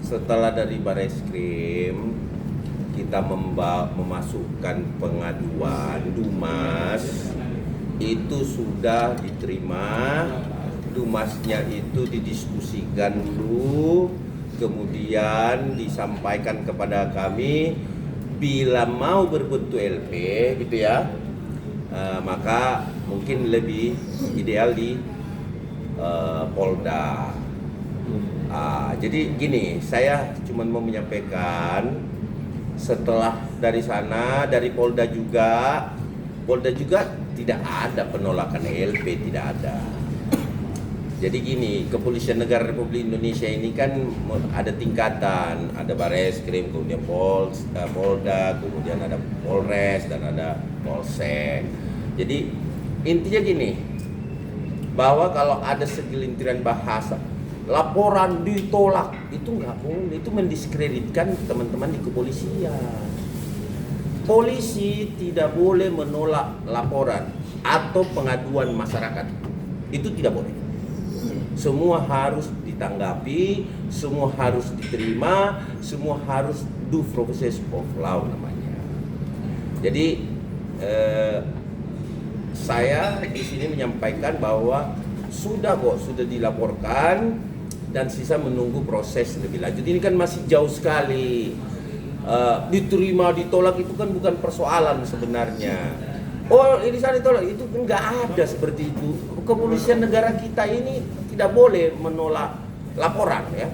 Setelah dari Bareskrim kita memasukkan pengaduan Dumas, itu sudah diterima. Dumasnya itu didiskusikan dulu, kemudian disampaikan kepada kami bila mau berbentuk LP gitu ya, maka mungkin lebih ideal di Polda. Jadi gini, saya cuma mau menyampaikan setelah dari sana, dari Polda juga tidak ada penolakan LP, tidak ada. Jadi gini, Kepolisian Negara Republik Indonesia ini kan ada tingkatan, ada Bareskrim, kemudian Polda, kemudian ada Polres dan ada Polsek. Jadi intinya gini, bahwa kalau ada segelintiran bahasa laporan ditolak, itu nggak boleh, itu mendiskreditkan teman-teman di kepolisian. Polisi tidak boleh menolak laporan atau pengaduan masyarakat, itu tidak boleh. Semua harus ditanggapi, semua harus diterima, semua harus due process of law namanya. Jadi saya di sini menyampaikan bahwa sudah dilaporkan dan sisa menunggu proses lebih lanjut. Ini kan masih jauh sekali. Diterima ditolak itu kan bukan persoalan sebenarnya. Oh ini sana ditolak, itu nggak ada seperti itu. Kepolisian negara kita ini tidak boleh menolak laporan ya,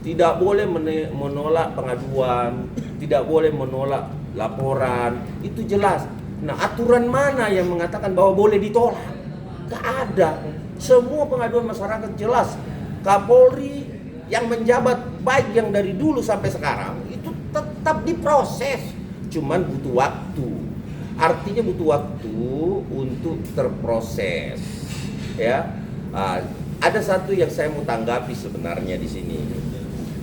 tidak boleh menolak pengaduan, tidak boleh menolak laporan, itu jelas. Nah aturan mana yang mengatakan bahwa boleh ditolak? Nggak ada. Semua pengaduan masyarakat jelas. Kapolri yang menjabat baik yang dari dulu sampai sekarang itu tetap diproses, cuman butuh waktu. Artinya butuh waktu untuk terproses. Ya, ada satu yang saya mau tanggapi sebenarnya di sini.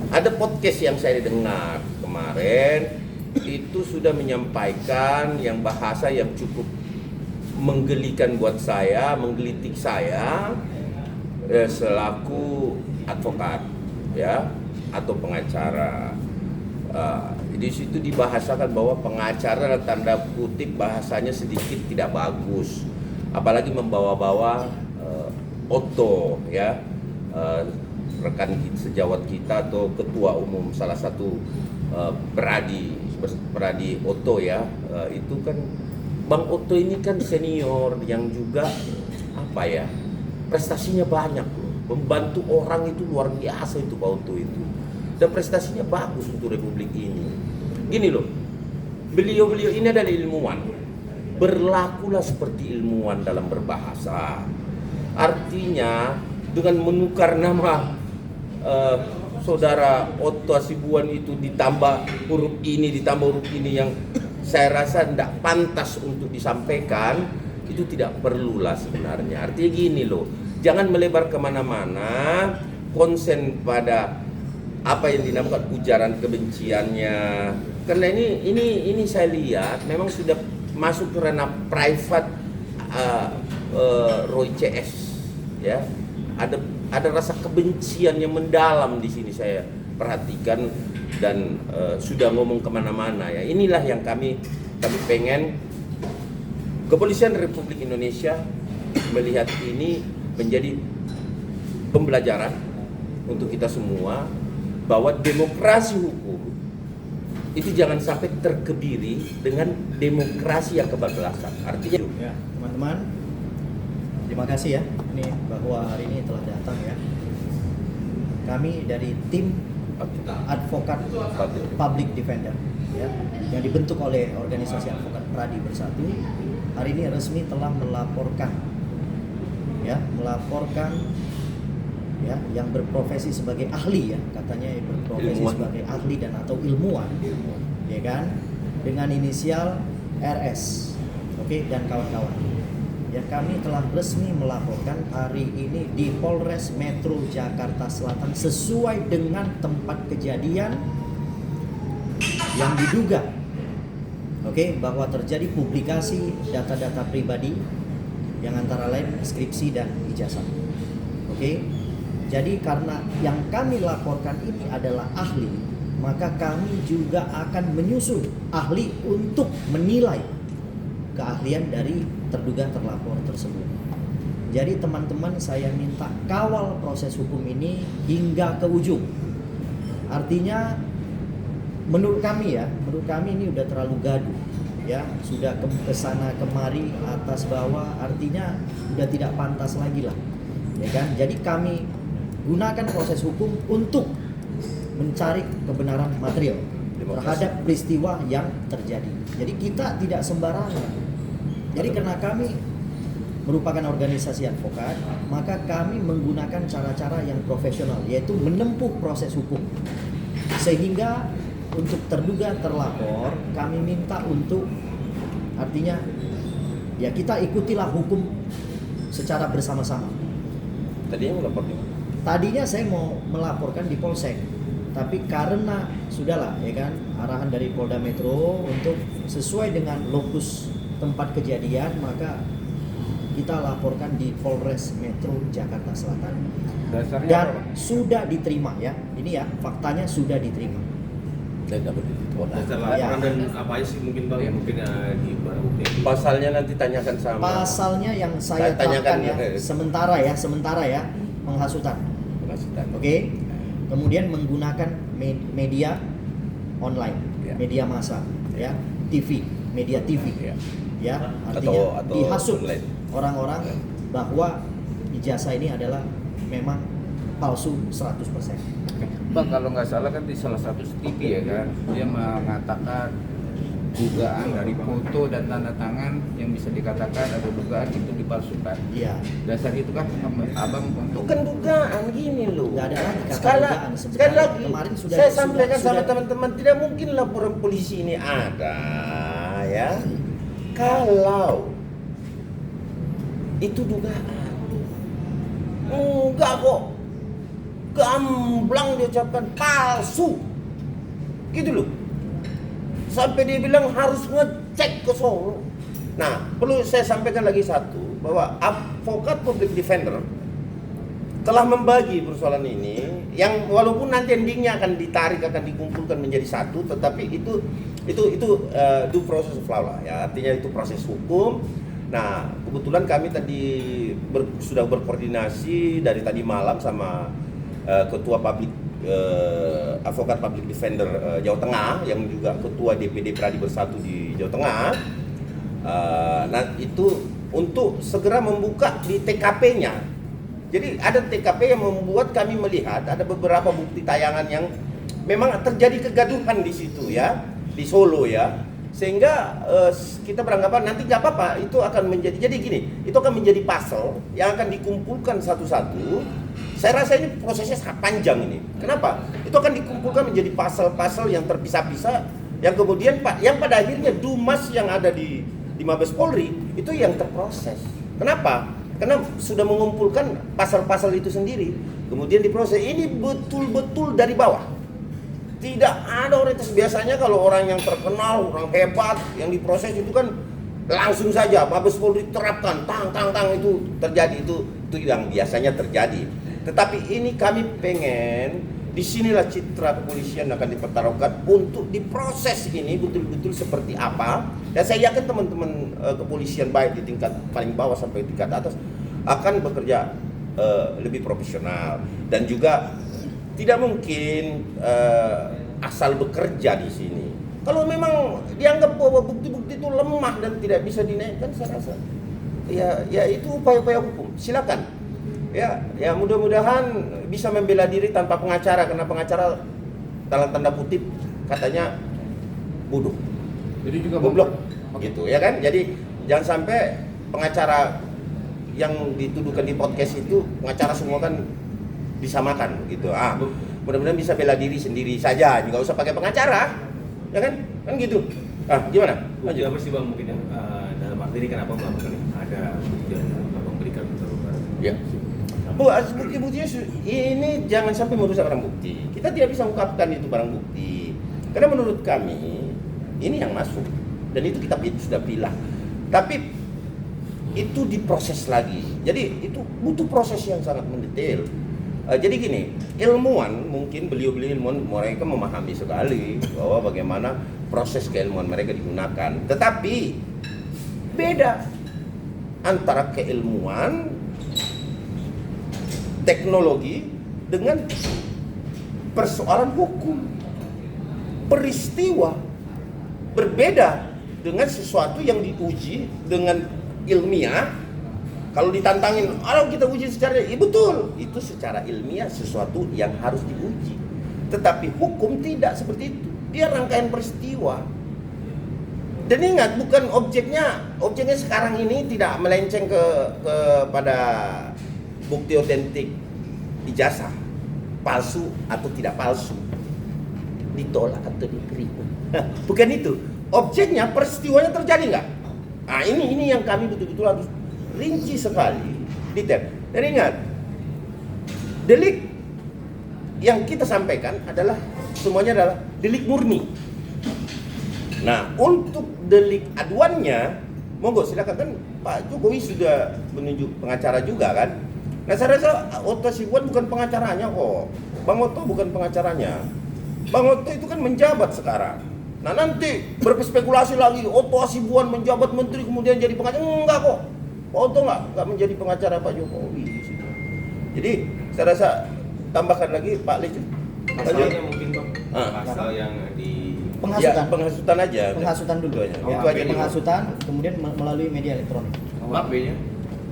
Ada podcast yang saya dengar kemarin itu sudah menyampaikan yang bahasa yang cukup menggelikan buat saya, menggelitik saya selaku advokat ya atau pengacara. Di situ dibahasakan bahwa pengacara tanda kutip bahasanya sedikit tidak bagus, apalagi membawa-bawa Otto ya, rekan sejawat kita atau ketua umum salah satu Pradi Otto ya, itu kan Bang Otto ini kan senior yang juga apa ya, prestasinya banyak loh, membantu orang itu luar biasa itu Pak Otto itu, dan prestasinya bagus untuk Republik ini. Gini loh, beliau ini adalah ilmuwan, berlakulah seperti ilmuwan dalam berbahasa. Artinya dengan menukar nama saudara Otto Hasibuan itu ditambah huruf ini yang saya rasa tidak pantas untuk disampaikan, itu tidak perlulah sebenarnya. Artinya gini loh, jangan melebar kemana-mana, konsen pada apa yang dinamakan ujaran kebenciannya. Karena ini saya lihat memang sudah masuk ke ranah private Roy CS ya. Ada rasa kebencian yang mendalam di sini saya perhatikan, dan sudah ngomong kemana-mana ya. Inilah yang kami pengen Kepolisian Republik Indonesia melihat ini menjadi pembelajaran untuk kita semua, bahwa demokrasi hukum itu jangan sampai terkebiri dengan demokrasi yang kebablasan. Artinya ya, teman-teman, terima kasih ya ini bahwa hari ini telah datang ya. Kami dari tim advokat public defender ya, yang dibentuk oleh organisasi advokat Pradi Bersatu, hari ini resmi telah melaporkan ya, yang berprofesi sebagai ahli ya, katanya yang berprofesi ilmuwan, sebagai ahli dan atau ilmuwan ya kan, dengan inisial RS, oke, dan kawan-kawan ya. Kami telah resmi melaporkan hari ini di Polres Metro Jakarta Selatan sesuai dengan tempat kejadian yang diduga bahwa terjadi publikasi data-data pribadi yang antara lain skripsi dan ijazah. Jadi karena yang kami laporkan ini adalah ahli, maka kami juga akan menyusun ahli untuk menilai keahlian dari terduga terlapor tersebut. Jadi teman-teman, saya minta kawal proses hukum ini hingga ke ujung. Artinya menurut kami ini udah terlalu gaduh ya, sudah ke sana kemari atas bawah, artinya udah tidak pantas lagi lah. Ya kan? Jadi kami gunakan proses hukum untuk mencari kebenaran material terhadap peristiwa yang terjadi. Jadi kita tidak sembarangan. Jadi karena kami merupakan organisasi advokat, maka kami menggunakan cara-cara yang profesional, yaitu menempuh proses hukum. Sehingga untuk terduga terlapor, kami minta untuk, artinya ya kita ikutilah hukum secara bersama-sama. Tadinya mau lapor di mana? Tadinya saya mau melaporkan di Polsek, tapi karena sudahlah ya kan, arahan dari Polda Metro untuk sesuai dengan lokus tempat kejadian, maka kita laporkan di Polres Metro Jakarta Selatan. Dasarnya Dan apa? sudah diterima ya. Ini ya, faktanya sudah diterima. Dan dapat ditolak. Dasar Ya. laporan dan apa aja sih mungkin Bang yang mungkin di barang bukti. Pasalnya nanti tanyakan sama Pasalnya yang saya Tanyakan terapkan ya, sementara ya, penghasutan. penghasutan. Oke. Kemudian menggunakan media online, Ya. media massa, ya, TV, media TV. Ya. Ya, artinya Atau dihasut online. orang-orang bahwa ijazah ini adalah memang palsu 100%. Bang, kalau nggak salah kan di salah satu TV ya kan, dia mengatakan dugaan dari foto dan tanda tangan yang bisa dikatakan ada dugaan itu dipalsukan. Iya. Dasar itu kan abang untuk Bukan dugaan gini loh. Nggak ada lagi kata Sekali dugaan. Sebenarnya sekali lagi kemarin sudah- saya sudah- sampaikan sama sudah- teman-teman, tidak mungkin laporan polisi ini ada ya. Kalau itu dugaan. Enggak kok. Gamblang diucapkan palsu. Gitu loh. Sampai dia bilang harus ngecek ke Solo. Nah, perlu saya sampaikan lagi satu, bahwa advokat public defender telah membagi persoalan ini, yang walaupun nanti endingnya akan ditarik, akan dikumpulkan menjadi satu, tetapi itu due process of law lah, ya, artinya itu proses hukum. Nah, kebetulan kami tadi sudah berkoordinasi dari tadi malam sama ketua advokat public defender Jawa Tengah, yang juga ketua DPD Pradi Bersatu di Jawa Tengah. Nah, itu untuk segera membuka di TKP-nya. Jadi ada TKP yang membuat kami melihat ada beberapa bukti tayangan yang memang terjadi kegaduhan di situ ya, di Solo ya. Sehingga kita beranggapan nanti nggak apa-apa, itu akan menjadi, jadi gini, itu akan menjadi pasal yang akan dikumpulkan satu-satu. Saya rasa ini prosesnya sangat panjang ini. Kenapa? Itu akan dikumpulkan menjadi pasal-pasal yang terpisah-pisah, yang kemudian yang pada akhirnya Dumas yang ada di Mabes Polri itu yang terproses. Kenapa? Karena sudah mengumpulkan pasal-pasal itu sendiri, kemudian diproses. Ini betul-betul dari bawah. Tidak ada orientasi. Biasanya kalau orang yang terkenal, orang hebat yang diproses itu kan langsung saja Mabes Polri terapkan, tang itu terjadi, itu yang biasanya terjadi. Tetapi ini kami pengen, disinilah citra kepolisian akan dipertaruhkan untuk diproses ini betul-betul seperti apa. Dan saya yakin teman-teman kepolisian baik di tingkat paling bawah sampai tingkat atas akan bekerja lebih profesional, dan juga tidak mungkin asal bekerja di sini. Kalau memang dianggap bahwa bukti-bukti itu lemah dan tidak bisa dinaikkan, saya rasa ya itu upaya-upaya hukum. Silakan. Ya mudah-mudahan bisa membela diri tanpa pengacara, karena pengacara dalam tanda kutip katanya bodoh, jadi juga goblok gitu ya kan. Jadi jangan sampai pengacara yang dituduhkan di podcast itu pengacara semua kan disamakan gitu. Mudah-mudahan bisa bela diri sendiri saja, nggak usah pakai pengacara, ya kan gitu. Gimana? Lanjut. Lanjut. Apa sih Bang mungkin dalam arti ini kenapa melakukan ini? Ada bukti yang Abang berikan terbuka. Ya. Bukti-buktinya ini jangan sampai merusak barang bukti. Kita tidak bisa ungkapkan itu barang bukti, karena menurut kami ini yang masuk, dan itu kita sudah pilah. Tapi itu diproses lagi. Jadi itu butuh proses yang sangat mendetail. Jadi gini, ilmuwan mungkin beliau-beliau ilmuwan mereka memahami sekali bahwa bagaimana proses keilmuan mereka digunakan. Tetapi beda antara keilmuan, teknologi dengan persoalan hukum. Peristiwa berbeda dengan sesuatu yang diuji dengan ilmiah. Kalau ditantangin, kalau kita uji secara betul, itu secara ilmiah sesuatu yang harus diuji. Tetapi hukum tidak seperti itu. Dia rangkaian peristiwa. Dan ingat, bukan objeknya sekarang ini tidak melenceng pada bukti otentik ijazah, palsu atau tidak palsu, ditolak atau diterima. Bukan itu. Objeknya, peristiwanya terjadi nggak? Nah ini yang kami betul-betul harus rinci sekali, detail. Dan ingat, delik yang kita sampaikan adalah semuanya adalah delik murni. Nah, untuk delik aduannya, monggo silakan, kan Pak Jokowi sudah menunjuk pengacara juga kan. Nah, saya rasa Otto Hasibuan bukan pengacaranya kok. Bang Otto bukan pengacaranya. Bang Otto itu kan menjabat sekarang. Nah, nanti berspekulasi lagi Otto Hasibuan menjabat menteri kemudian jadi pengacara. Enggak kok. Pak Otto nggak menjadi pengacara Pak Jokowi di situ. Jadi saya rasa tambahkan lagi Pak Leci. Pasalnya mungkin Bang, pasal yang di Penghasutan. Ya, penghasutan aja. Penghasutan dulu. Itu aja. Ya, Itu aja dulu. penghasutan kemudian melalui media elektronik. KUHP-nya.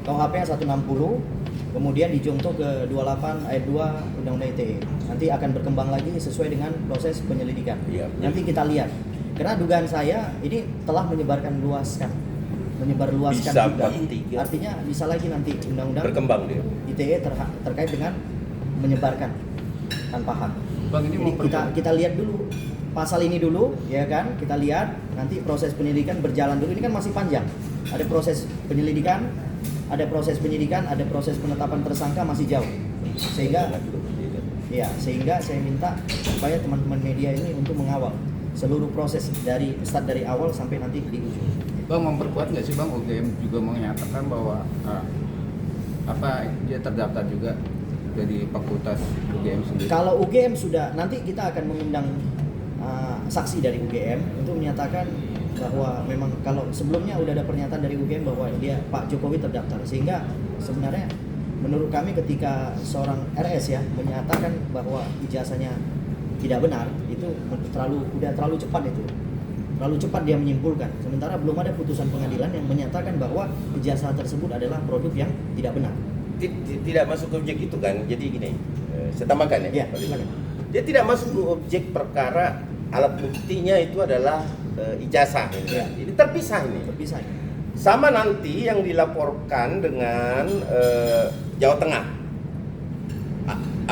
KUHP yang 160, kemudian dijungto ke 28 ayat 2 Undang-Undang ITE. Nanti akan berkembang lagi sesuai dengan proses penyelidikan. Iya. Nanti kita lihat. Karena dugaan saya ini telah menyebarkan luaskan Bisa juga. 43. Artinya bisa lagi nanti undang-undang Berkembang dia. ITE terkait dengan menyebarkan tanpa hak. Bang, ini Jadi mau kita lihat dulu pasal ini dulu, ya kan? Kita lihat nanti proses penyelidikan berjalan dulu. Ini kan masih panjang. Ada proses penyelidikan, ada proses penetapan tersangka masih jauh. Sehingga saya minta supaya teman-teman media ini untuk mengawal seluruh proses dari awal sampai nanti di ujung. Bang, memperkuat nggak sih Bang, UGM juga menyatakan bahwa dia terdaftar juga dari fakultas UGM sendiri? Kalau UGM sudah, nanti kita akan mengundang saksi dari UGM untuk menyatakan bahwa memang kalau sebelumnya udah ada pernyataan dari UGM bahwa dia Pak Jokowi terdaftar, sehingga sebenarnya menurut kami ketika seorang RS ya menyatakan bahwa ijazahnya tidak benar, itu terlalu cepat itu. Terlalu cepat dia menyimpulkan, sementara belum ada putusan pengadilan yang menyatakan bahwa ijazah tersebut adalah produk yang tidak benar. Tidak masuk ke objek itu kan. Jadi gini, saya tambahkan ya. Ya, silakan. Dia tidak masuk ke objek perkara, alat buktinya itu adalah ijazah ini. Ya. Ini terpisah ini. Terpisah. Sama nanti yang dilaporkan dengan Jawa Tengah.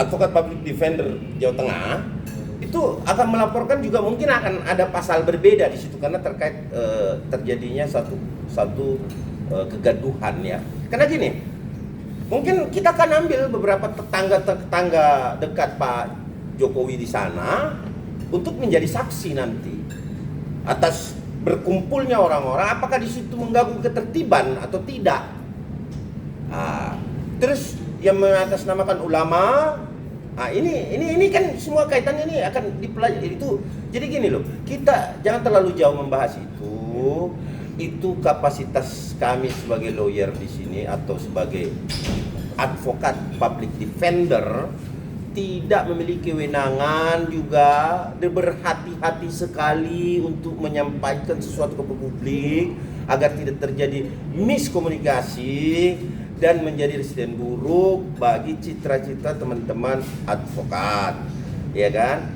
Advokat Public Defender Jawa Tengah itu akan melaporkan juga, mungkin akan ada pasal berbeda di situ karena terkait terjadinya satu kegaduhan ya. Karena gini, mungkin kita akan ambil beberapa tetangga dekat Pak Jokowi di sana untuk menjadi saksi nanti atas berkumpulnya orang-orang, apakah di situ mengganggu ketertiban atau tidak. Terus yang mengatasnamakan ulama. Ini kan semua kaitannya ini akan dipelajari itu. Jadi gini loh, kita jangan terlalu jauh membahas itu. Itu kapasitas kami sebagai lawyer di sini atau sebagai advokat public defender tidak memiliki kewenangan juga, berhati-hati sekali untuk menyampaikan sesuatu ke publik agar tidak terjadi miskomunikasi dan menjadi residen buruk bagi citra-citra teman-teman advokat, ya kan?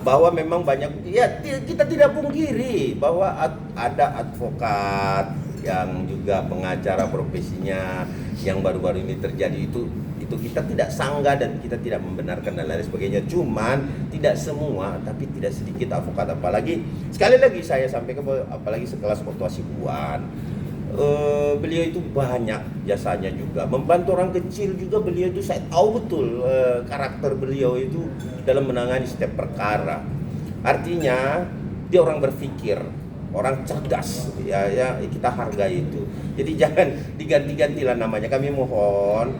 Bahwa memang banyak, ya kita tidak pungkiri bahwa ada advokat yang juga pengacara profesinya yang baru-baru ini terjadi itu kita tidak sanggah dan kita tidak membenarkan dan lain sebagainya. Cuman tidak semua, tapi tidak sedikit advokat, apalagi sekali lagi saya sampaikan bahwa apalagi sekelas Otto Hasibuan. Beliau itu banyak jasanya juga, membantu orang kecil juga. Beliau itu saya tahu betul karakter beliau itu dalam menangani setiap perkara. Artinya dia orang berpikir, orang cerdas, ya kita hargai itu. Jadi jangan diganti-gantilah namanya. Kami mohon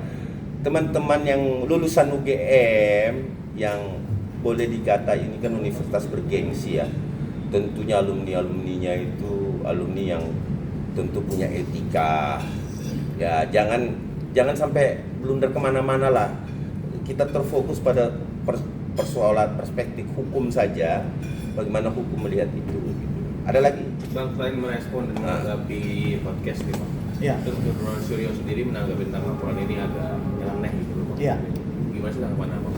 teman-teman yang lulusan UGM yang boleh dikata ini kan universitas bergengsi ya. Tentunya alumni-alumninya itu alumni yang tentu punya etika. Ya, jangan sampai blunder kemana-mana lah. Kita terfokus pada persoalan perspektif hukum saja. Bagaimana hukum melihat itu? Ada lagi? Bang, selain merespon dan menanggapi podcast nih Bang, Ya. terus Nurul Suryo sendiri menanggapi tentang laporan ini agak nyeleneh gitu loh Bang. Iya. Gimana sih tanggapan Abang?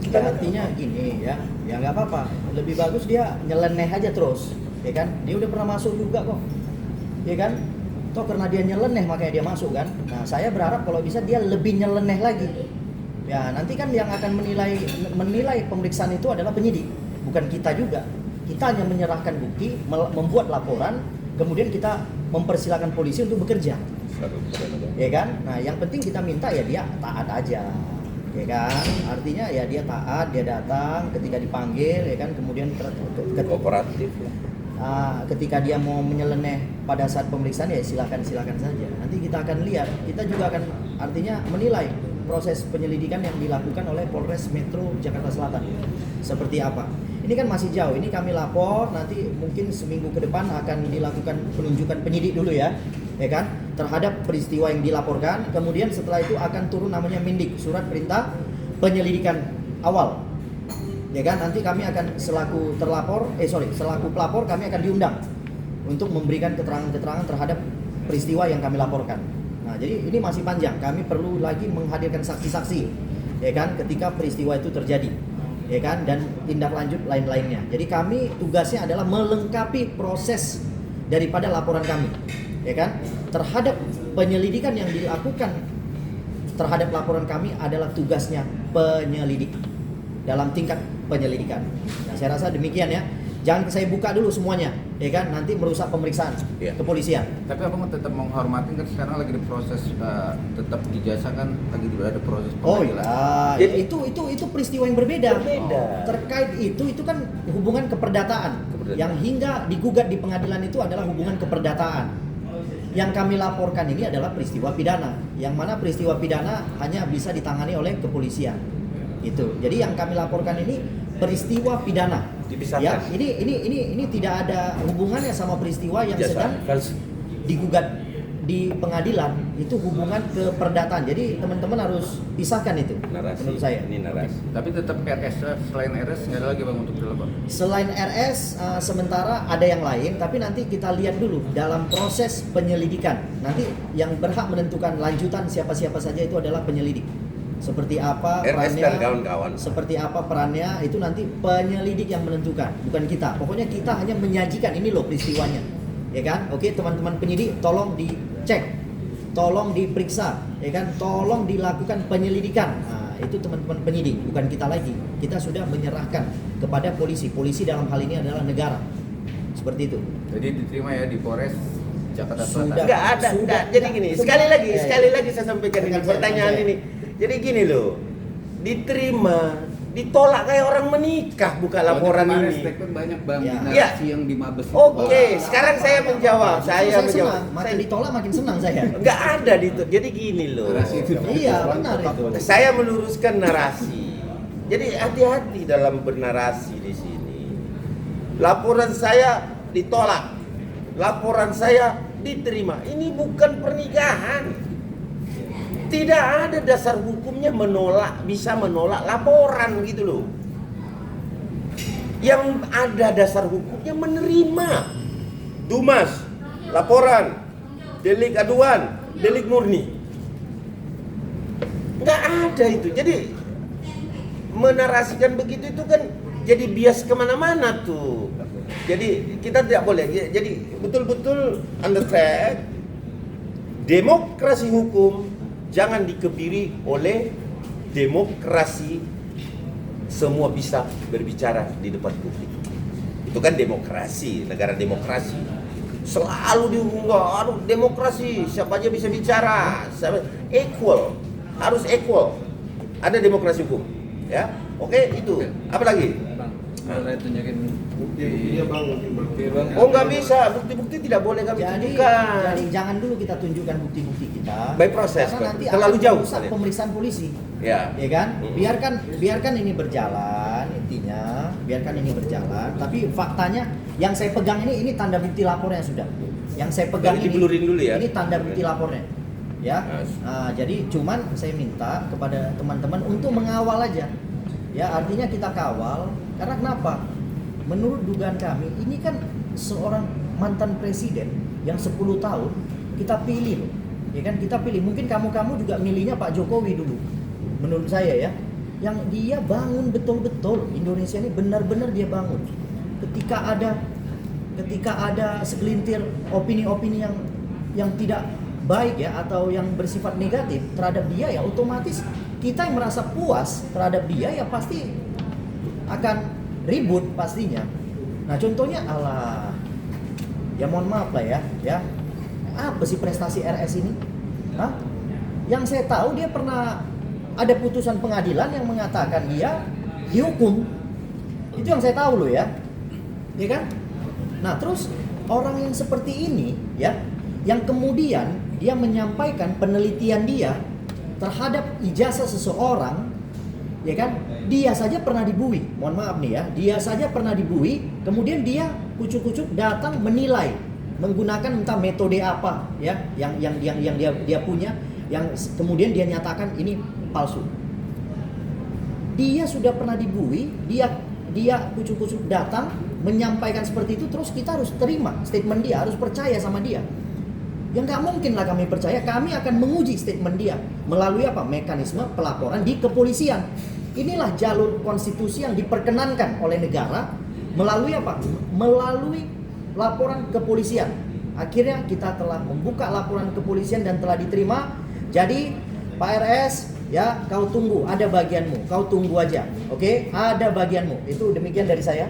Ya, artinya gini ya nggak apa-apa. Lebih bagus dia nyeleneh aja terus, ya kan? Dia udah pernah masuk juga kok, ya kan? Toh karena dia nyeleneh makanya dia masuk kan. Nah saya berharap kalau bisa dia lebih nyeleneh lagi. Ya nanti kan yang akan menilai pemeriksaan itu adalah penyidik, bukan kita juga. Kita hanya menyerahkan bukti, membuat laporan, kemudian kita mempersilahkan polisi untuk bekerja, ya kan? Nah yang penting kita minta ya dia taat aja, ya kan? Artinya ya dia taat, dia datang ketika dipanggil, ya kan? Kemudian Kooperatif lah. ketika dia mau menyeleneh pada saat pemeriksaan ya silakan saja. Nanti kita akan lihat, kita juga akan artinya menilai proses penyelidikan yang dilakukan oleh Polres Metro Jakarta Selatan seperti apa. Ini kan masih jauh, ini kami lapor, nanti mungkin seminggu ke depan akan dilakukan penunjukan penyidik dulu ya kan, terhadap peristiwa yang dilaporkan. Kemudian setelah itu akan turun namanya Mindik, surat perintah penyelidikan awal, ya kan. Nanti kami akan selaku pelapor kami akan diundang untuk memberikan keterangan-keterangan terhadap peristiwa yang kami laporkan. Nah, jadi ini masih panjang, kami perlu lagi menghadirkan saksi-saksi, ya kan, ketika peristiwa itu terjadi, ya kan, dan tindak lanjut lain-lainnya. Jadi kami tugasnya adalah melengkapi proses daripada laporan kami, ya kan, terhadap penyelidikan yang dilakukan terhadap laporan kami adalah tugasnya penyelidik dalam tingkat penyelidikan. Nah, saya rasa demikian ya. Jangan saya buka dulu semuanya, ya kan, nanti merusak pemeriksaan kepolisian. Tapi abang tetap menghormati kan sekarang lagi di proses tetap dijasa kan lagi ada proses Oh pengadilan. iya, ya, itu peristiwa yang berbeda. Berbeda. Terkait itu kan hubungan keperdataan. Yang hingga digugat di pengadilan itu adalah hubungan keperdataan. Yang kami laporkan ini adalah peristiwa pidana, yang mana peristiwa pidana hanya bisa ditangani oleh kepolisian. Itu. Jadi yang kami laporkan ini peristiwa pidana. Dipisahkan. Ya, ini tidak ada hubungannya sama peristiwa yang sedang digugat di pengadilan. Itu hubungan keperdataan. Jadi teman-teman harus pisahkan itu. Narasi. Menurut saya. Ini narasi. Tapi tetap RS selain RS nggak ada lagi bang untuk dilakukan. Selain RS, sementara ada yang lain, tapi nanti kita lihat dulu dalam proses penyelidikan. Nanti yang berhak menentukan lanjutan siapa-siapa saja itu adalah penyelidik. Seperti apa RS perannya, dan kawan-kawan. seperti apa perannya itu nanti penyelidik yang menentukan, bukan kita. Pokoknya kita hanya menyajikan ini loh peristiwanya, ya kan? Oke, teman-teman penyidik, tolong dicek, tolong diperiksa, ya kan? Tolong dilakukan penyelidikan. Nah, itu teman-teman penyidik, bukan kita lagi. Kita sudah menyerahkan kepada polisi. Polisi dalam hal ini adalah negara, seperti itu. Jadi diterima ya di Polres Jakarta Sudah. Selatan. Enggak ada. Jadi gini, sekali lagi saya sampaikan ini pertanyaan ini. Jadi gini loh, diterima, ditolak kayak orang menikah buka laporan Kemarin ini. statement banyak bang Ya. di narasi yang di Mabes itu, Oke, Bang. sekarang saya menjawab. Saya menjawab. senang, makin ditolak makin senang saya. Enggak ada jadi gini loh. Narasi itu. Iya, benar itu. Saya meluruskan narasi. Jadi hati-hati dalam bernarasi di sini. Laporan saya ditolak. Laporan saya diterima. Ini bukan pernikahan. Tidak ada dasar hukumnya bisa menolak laporan gitu loh. Yang ada dasar hukumnya menerima. Dumas, laporan, delik aduan, delik murni. Nggak ada itu. Jadi menarasikan begitu itu kan jadi bias kemana-mana tuh. Jadi kita tidak boleh. Jadi betul-betul understand demokrasi hukum jangan dikebiri oleh demokrasi semua bisa berbicara di depan publik. Itu kan demokrasi, negara demokrasi. Selalu diunggah, demokrasi, siapa aja bisa bicara. Equal, harus equal. Ada demokrasi hukum, ya. Oke, itu. Apa lagi? Bang, boleh tunjukin Iya bang. Oh nggak bisa, bukti-bukti tidak boleh kami Jadi tunjukkan. jangan dulu kita tunjukkan bukti-bukti kita. By proses, karena nanti terlalu akan jauh merusak kalian. pemeriksaan polisi. Ya. Ya kan? Mm-mm. Biarkan ini berjalan intinya, biarkan ini berjalan. Tapi faktanya yang saya pegang ini tanda bukti lapornya sudah. Yang saya pegang Jadi dibelurin dulu ya? Ini tanda bukti lapornya. Ya. Yes. Nah, jadi cuman saya minta kepada teman-teman untuk mengawal aja. Ya, artinya kita kawal karena kenapa? Menurut dugaan kami, ini kan seorang mantan presiden yang 10 tahun kita pilih loh. Ya kan kita pilih. Mungkin kamu juga milihnya Pak Jokowi dulu. Menurut saya ya, yang dia bangun betul-betul Indonesia ini benar-benar dia bangun. Ketika ada segelintir opini-opini yang tidak baik ya atau yang bersifat negatif terhadap dia ya otomatis kita yang merasa puas terhadap dia ya pasti akan ribut pastinya. Nah contohnya ya mohon maaf lah ya apa sih prestasi RS ini? Hah? Yang saya tahu dia pernah ada putusan pengadilan yang mengatakan dia dihukum. Itu yang saya tahu loh ya kan? Nah terus orang yang seperti ini ya, yang kemudian dia menyampaikan penelitian dia terhadap ijazah seseorang, ya kan? Dia saja pernah dibui, mohon maaf nih ya, dia saja pernah dibui, kemudian dia kucuk-kucuk datang menilai menggunakan entah metode apa ya, yang dia punya, yang kemudian dia nyatakan ini palsu. Dia sudah pernah dibui, dia kucuk-kucuk datang menyampaikan seperti itu, terus kita harus terima statement dia, harus percaya sama dia. Yang nggak mungkin lah kami percaya, kami akan menguji statement dia melalui apa? Mekanisme pelaporan di kepolisian. Inilah jalur konstitusi yang diperkenankan oleh negara melalui apa? Melalui laporan kepolisian. Akhirnya kita telah membuka laporan kepolisian dan telah diterima. Jadi Pak RS ya kau tunggu, ada bagianmu, kau tunggu aja, oke? Ada bagianmu. Itu demikian dari saya.